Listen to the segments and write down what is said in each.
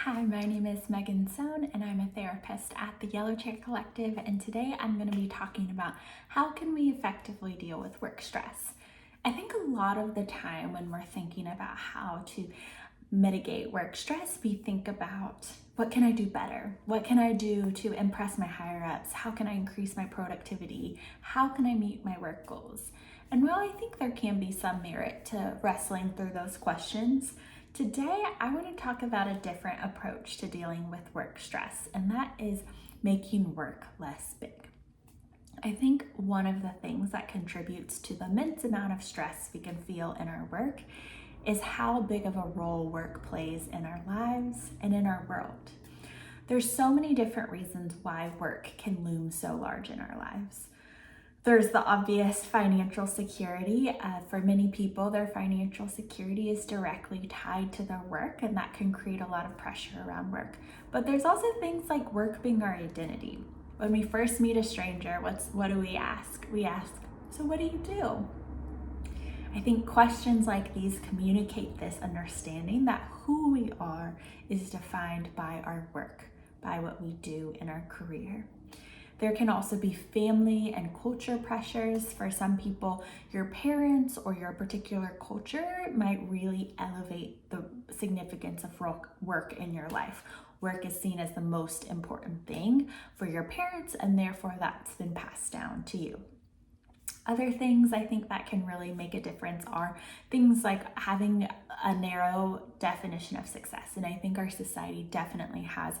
Hi, my name is Soun, and I'm a therapist at the Yellow Chair Collective, and today I'm going to be talking about how can we effectively deal with work stress. I think a lot of the time when we're thinking about how to mitigate work stress, we think about what can I do better? What can I do to impress my higher ups? How can I increase my productivity? How can I meet my work goals? And while I think there can be some merit to wrestling through those questions, today I want to talk about a different approach to dealing with work stress, and that is making work less big. I think one of the things that contributes to the immense amount of stress we can feel in our work is how big of a role work plays in our lives and in our world. There's so many different reasons why work can loom so large in our lives. There's the obvious financial security. For many people, their financial security is directly tied to their work, and that can create a lot of pressure around work. But there's also things like work being our identity. When we first meet a stranger, what do we ask? We ask, so what do you do? I think questions like these communicate this understanding that who we are is defined by our work, by what we do in our career. There can also be family and culture pressures. For some people, your parents or your particular culture might really elevate the significance of work in your life. Work is seen as the most important thing for your parents, and therefore that's been passed down to you. Other things I think that can really make a difference are things like having a narrow definition of success. And I think our society definitely has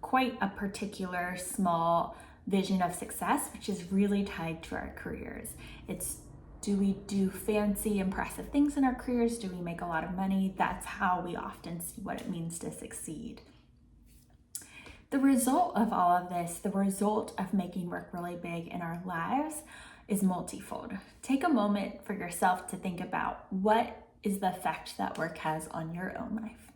quite a particular small vision of success, which is really tied to our careers. It's, do we do fancy, impressive things in our careers? Do we make a lot of money? That's how we often see what it means to succeed. The result of all of this, the result of making work really big in our lives, is multifold. Take a moment for yourself to think about what is the effect that work has on your own life.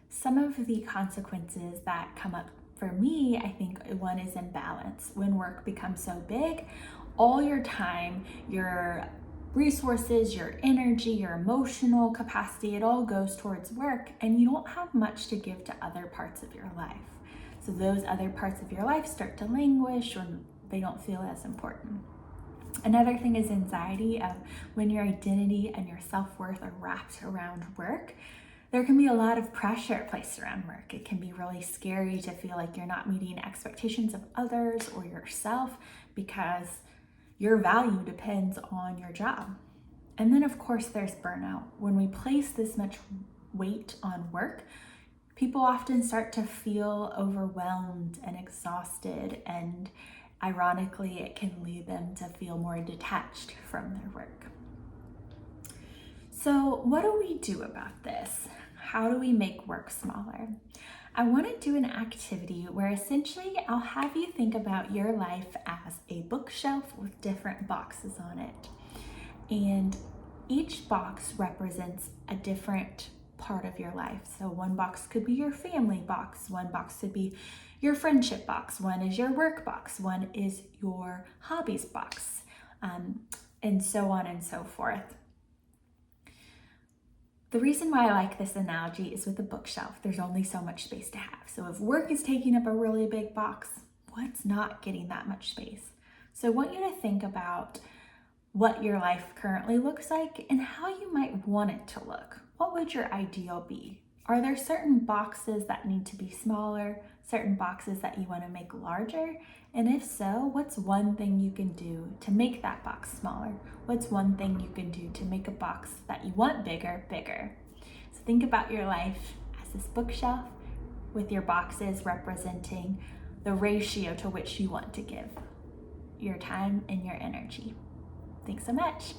Some of the consequences that come up for me, I think one is imbalance. When work becomes so big, all your time, your resources, your energy, your emotional capacity, it all goes towards work, and you don't have much to give to other parts of your life. So those other parts of your life start to languish, or they don't feel as important. Another thing is anxiety of when your identity and your self-worth are wrapped around work. There can be a lot of pressure placed around work. It can be really scary to feel like you're not meeting expectations of others or yourself because your value depends on your job. And then of course there's burnout. When we place this much weight on work, people often start to feel overwhelmed and exhausted, and ironically, it can lead them to feel more detached from their work. So what do we do about this? How do we make work smaller? I want to do an activity where essentially I'll have you think about your life as a bookshelf with different boxes on it. And each box represents a different part of your life. So one box could be your family box, one box could be your friendship box, one is your work box, one is your hobbies box, and so on and so forth. The reason why I like this analogy is with a bookshelf, there's only so much space to have. So if work is taking up a really big box, what's not getting that much space? So I want you to think about what your life currently looks like and how you might want it to look. What would your ideal be? Are there certain boxes that need to be smaller, certain boxes that you want to make larger? And if so, what's one thing you can do to make that box smaller? What's one thing you can do to make a box that you want bigger, bigger? So think about your life as this bookshelf with your boxes representing the ratio to which you want to give your time and your energy. Thanks so much.